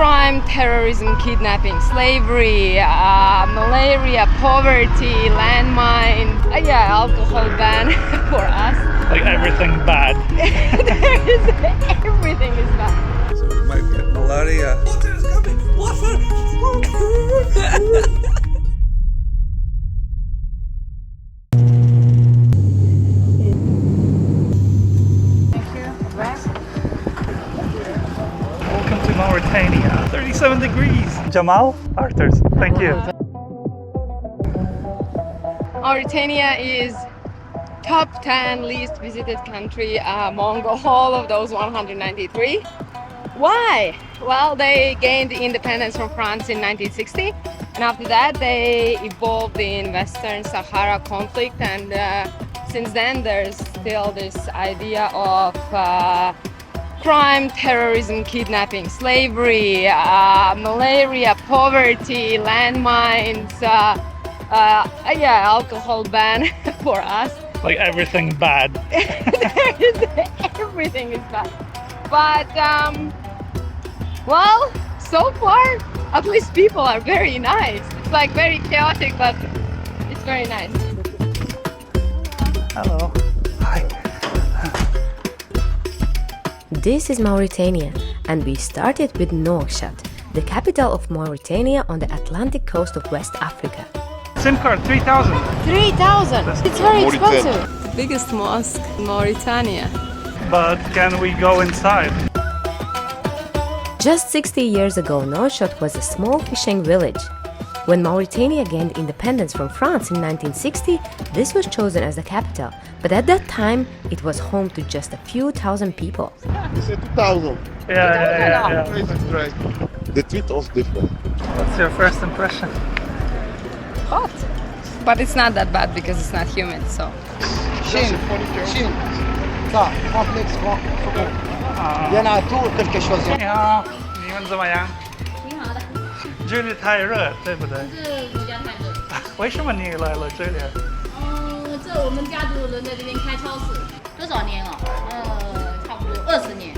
crime, terrorism, kidnapping, slavery, malaria, poverty, landmines, yeah, alcohol ban for us. Like everything bad. Everything is bad. So we might get malaria. Water is coming! Water! Welcome to Mauritania. 37 degrees. Jamal, Arthurs, thank you. Mauritania is top 10 least visited country among all of those 193. Why? Well, they gained independence from France in 1960, and after that they evolved in Western Sahara conflict, and since then there's still this idea of crime, terrorism, kidnapping, slavery, malaria, poverty, landmines, yeah, alcohol ban for us. Like everything bad. Everything is bad. But, well, so far, at least people are very nice. It's like very chaotic, but it's very nice. Hello. Hi. This is Mauritania, and we started with Nouakchott, the capital of Mauritania on the Atlantic coast of West Africa. SIM card 3,000. 3,000! It's very Mauritania. expensive. Biggest mosque in Mauritania. But can we go inside? Just 60 years ago, Nouakchott was a small fishing village. When Mauritania gained independence from France in 1960, this was chosen as the capital, but at that time, it was home to just a few thousand people. You said 2,000. Yeah. Crazy. The tweet was different. What's your first impression? Hot. But it's not that bad because it's not humid, so. Chine. Ça, complexe, grand. Il y en a tout quelque chose. 你好，你们怎么样？挺好的，这里太热，对不对？这国家太热。为什么你来了这里？这我们家族人在这边开超市，多少年了？差不多20年。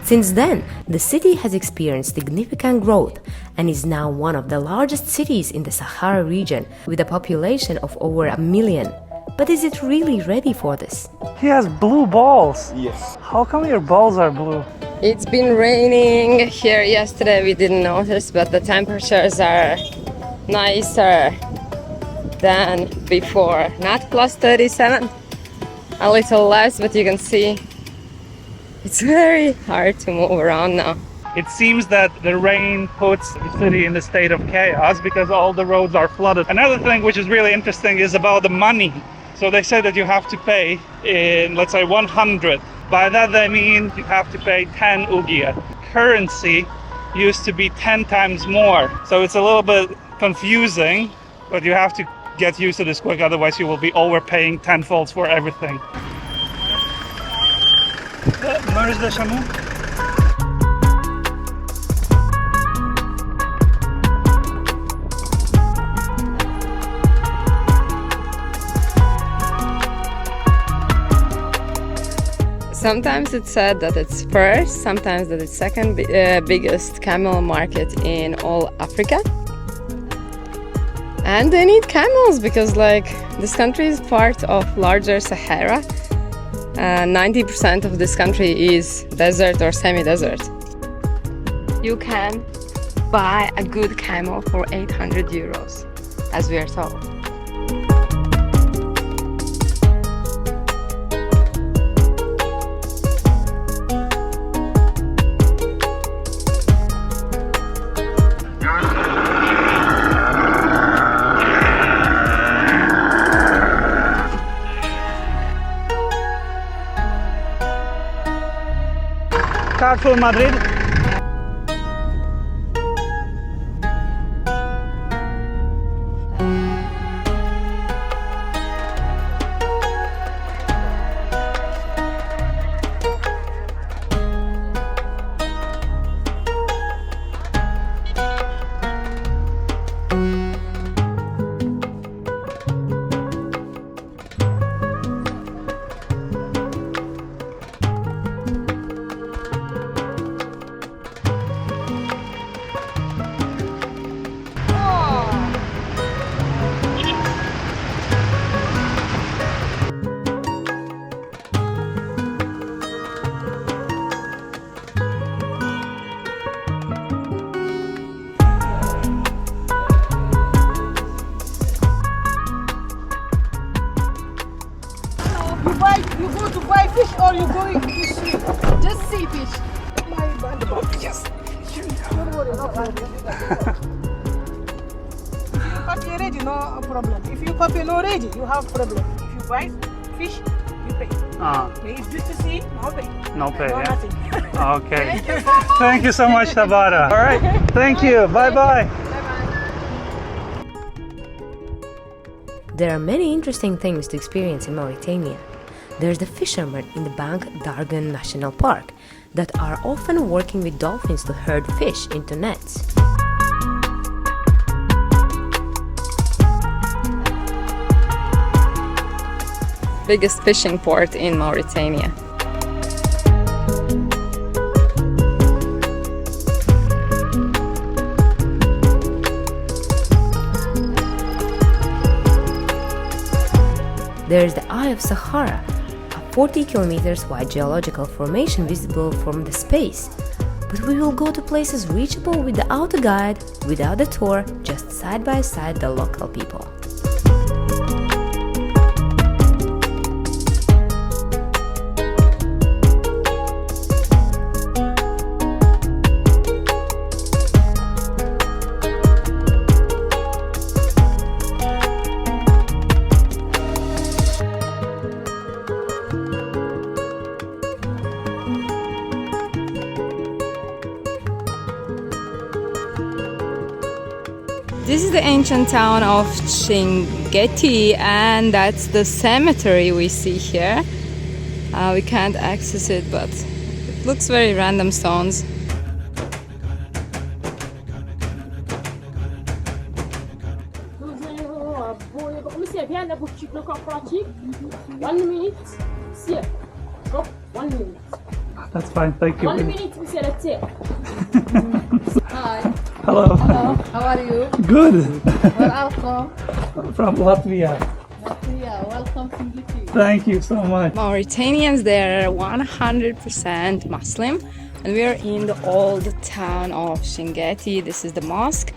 Since then, the city has experienced significant growth and is now one of the largest cities in the Sahara region with a population of over 1 million. But is it really ready for this? He has blue balls. Yes. How come your balls are blue? It's been raining here yesterday, we didn't notice, but the temperatures are nicer than before. Not plus 37, a little less, but you can see it's very hard to move around now. It seems that the rain puts the city in the state of chaos because all the roads are flooded. Another thing which is really interesting is about the money. So they say that you have to pay in, let's say, 100. By that they mean you have to pay 10 ugia. Currency used to be 10 times more. So it's a little bit confusing, but you have to get used to this quick, otherwise you will be overpaying tenfold for everything. 𝐿𝐮𝐬𝐫𝐞𝐭. Sometimes it's said that it's first, sometimes that it's second biggest camel market in all Africa. And they need camels because this country is part of larger Sahara. 90% of this country is desert or semi-desert. You can buy a good camel for 800 euros, as we are told. Carrefour Madrid. sea fish. Yes. Don't worry, no problem. If you papi ready, no problem. If you papi no ready, you have problem. If you buy fish, you pay. If it's good to see, no pay. No pay, No yeah? nothing. Okay. Thank you so much, Tabata. All right. Thank you. Bye-bye. There are many interesting things to experience in Mauritania. There's the fishermen in the Bank d'Arguin National Park that are often working with dolphins to herd fish into nets. Biggest fishing port in Mauritania. There is the Eye of Sahara, a 40 kilometers wide geological formation visible from the space. But we will go to places reachable without a guide, without a tour, just side by side the local people. This is the ancient town of Chinguetti, and that's the cemetery we see here. We can't access it, but it looks very random stones. That's fine. Thank you. 1 minute, monsieur, that's it. Hi. Hello. Hello. How are you? Good. Welcome. From Latvia. Latvia. Welcome to Chinguetti. Thank you so much. Mauritanians, they're 100% Muslim, and we are in the old town of Chinguetti. This is the mosque,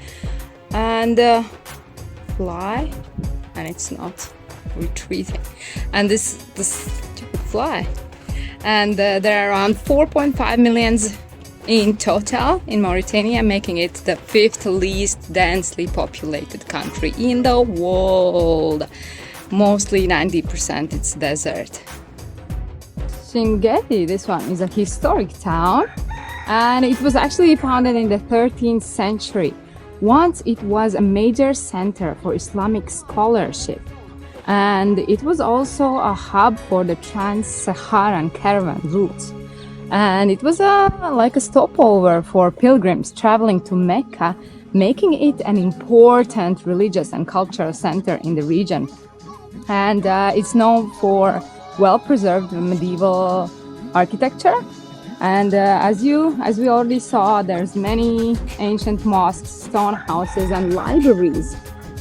and fly, and it's not retreating, and this stupid fly. And there are around 4.5 million in total in Mauritania, making it the 5th least densely populated country in the world. Mostly 90% it's desert. Chinguetti, this one, is a historic town, and it was actually founded in the 13th century. Once it was a major center for Islamic scholarship, and it was also a hub for the trans-Saharan caravan routes. And it was like a stopover for pilgrims traveling to Mecca, making it an important religious and cultural center in the region. And it's known for well-preserved medieval architecture. And as we already saw, there's many ancient mosques, stone houses, and libraries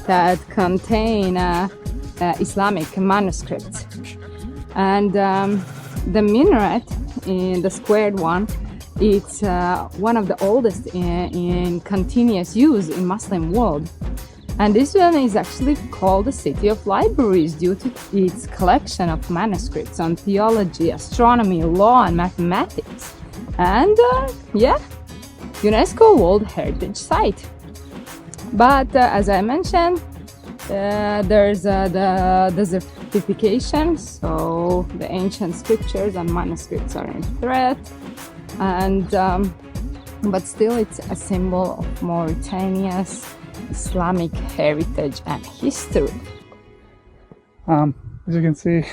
that contain Islamic manuscripts. And the minaret, in the squared one, it's one of the oldest in continuous use in Muslim world. And this one is actually called the City of Libraries due to its collection of manuscripts on theology, astronomy, law, and mathematics. And yeah, UNESCO World Heritage Site. But as I mentioned, there's the desertification, so the ancient scriptures and manuscripts are in threat, and but still it's a symbol of Mauritania's Islamic heritage and history. As you can see,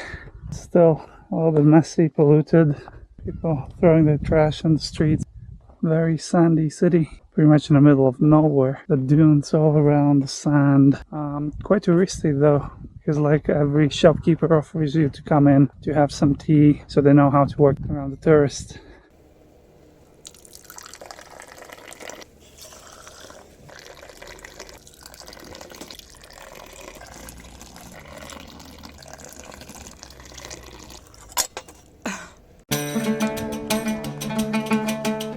it's still a little bit messy, polluted. People throwing their trash on the streets. Very sandy city, pretty much in the middle of nowhere. The dunes all around, the sand. Quite touristy though, because like every shopkeeper offers you to come in to have some tea, so they know how to work around the tourists.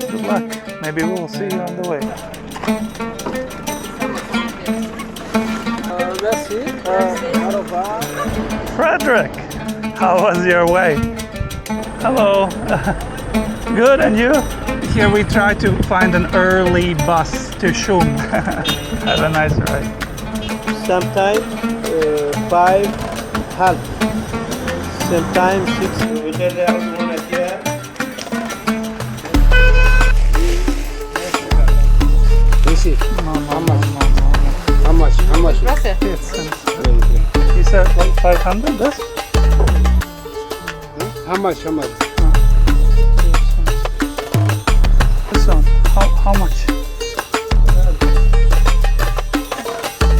Good luck. Maybe we'll see you on the way. Frederick, how was your way? Hello. Good, and you? Here we try to find an early bus to Shum. Have a nice ride. Sometimes 5 half. Sometimes 6. This how much? You said like 500, this? How much? This one, how much?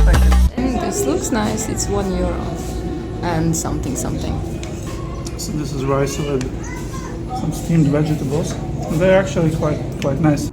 Thank you. This looks nice. It's €1 and something. So this is rice with some steamed vegetables. They're actually quite nice.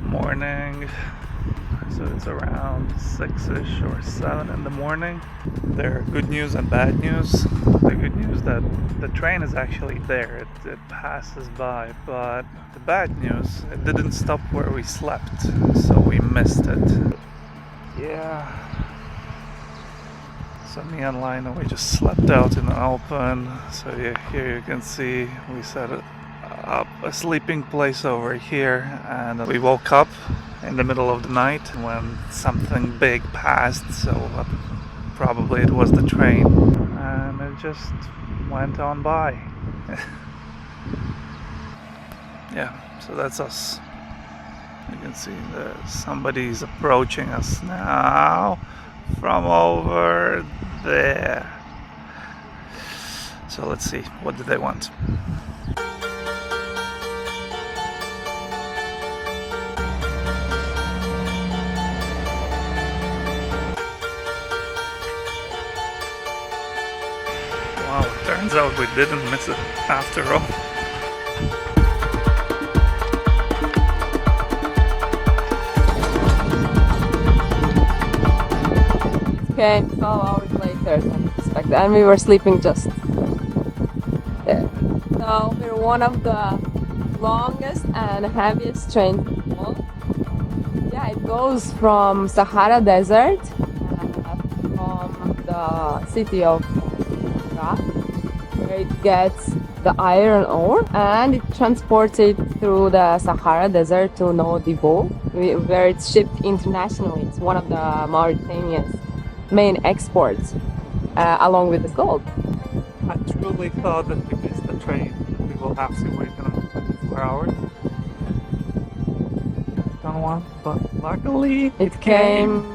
Morning, so it's around 6ish or 7 in the morning. There are good news and bad news. The good news that the train is actually there, it passes by, but the bad news, it didn't stop where we slept, so we missed it. Yeah, so me and Lina, we just slept out in the open. So yeah, here you can see we set up a sleeping place over here, and we woke up in the middle of the night when something big passed, so probably it was the train, and it just went on by. Yeah, so that's us. You can see that somebody's approaching us now from over there. So let's see, what do they want? Wow, turns out we didn't miss it after all. Okay, 12 hours later than expected, and we were sleeping just there. So we're one of the longest and heaviest trains in the world. Yeah, it goes from Sahara Desert, from the city of where it gets the iron ore, and it transports it through the Sahara Desert to 𝐬𝐵𝐵, where it's shipped internationally. It's one of the Mauritania's main exports, along with the gold. I truly thought that we missed the train. We will have to wait another 24 hours. Don't want, but luckily It came.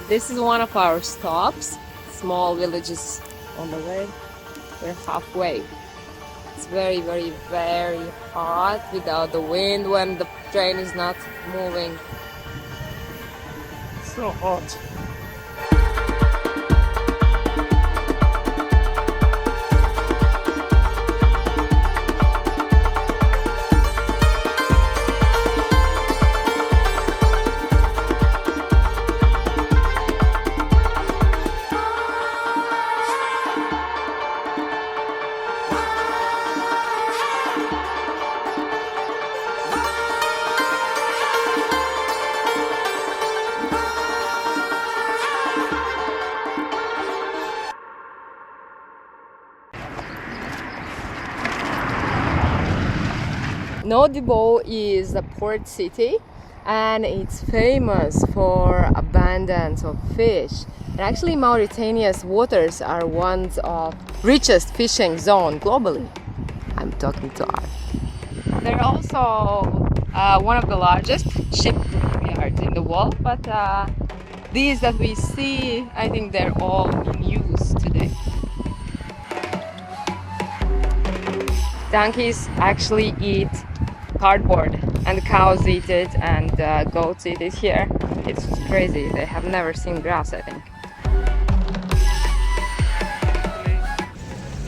This is one of our stops. Small villages on the way. We're halfway. It's very, very, very hot without the wind when the train is not moving. so hot. Nouakchott is a port city and it's famous for abundance of fish. And actually Mauritania's waters are one of richest fishing zone globally. I'm talking to Art. They're also one of the largest ship yards in the world, but these that we see, I think they're all in use today. Donkeys actually eat cardboard and cows eat it and goats eat it here. It's crazy. They have never seen grass, I think.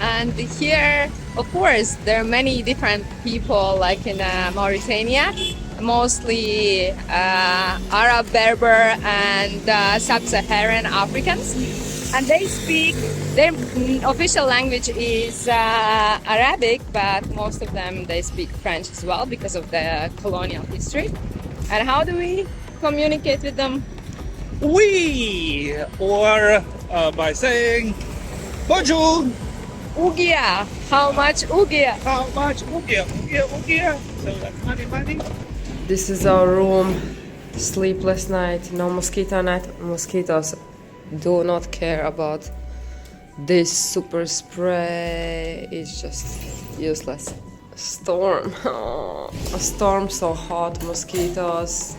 And here, of course, there are many different people like in Mauritania, mostly Arab, Berber and sub-Saharan Africans. And they speak, their official language is Arabic, but most of them, they speak French as well because of the colonial history. And how do we communicate with them? We, or by saying bonjour. Ugia, how much ugia? How much ugia? Ugia, ugia. So that's money. This is our room. Sleepless night, no mosquito net. Mosquitoes do not care about this super spray. It's just useless. Storm. Oh, a storm so hot, mosquitoes.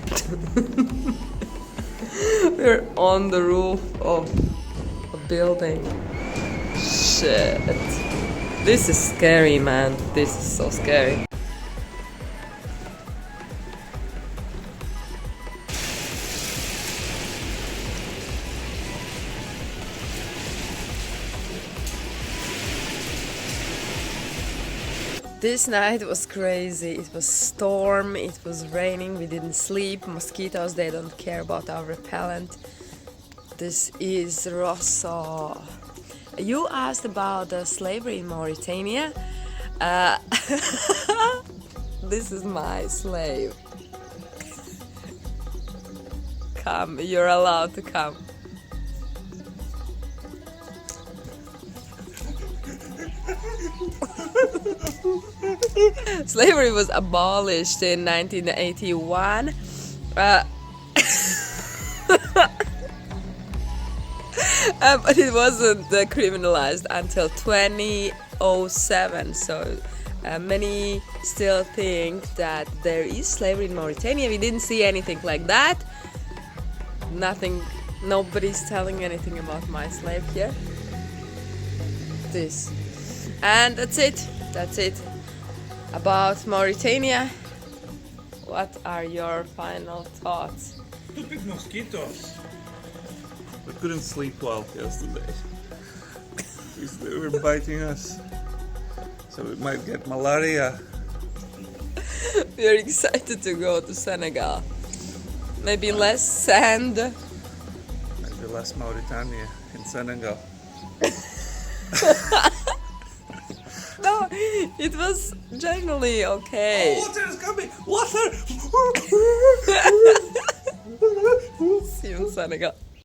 We're on the roof of a building. Shit. This is scary, man. This is so scary. This night was crazy. It was storm, it was raining, we didn't sleep. Mosquitoes, they don't care about our repellent. This is Rosso. You asked about the slavery in Mauritania. This is my slave. Come, you're allowed to come. Slavery was abolished in 1981. But it wasn't criminalized until 2007. So many still think that there is slavery in Mauritania. We didn't see anything like that. Nothing. Nobody's telling anything about my slave here. This. And that's it. That's it. About Mauritania. What are your final thoughts? Stupid mosquitoes. We couldn't sleep well yesterday. They were biting us. So we might get malaria. We are excited to go to Senegal. Maybe less sand. Maybe less Mauritania in Senegal. No, it was generally okay. Oh, water is coming! Water! See you in Senegal.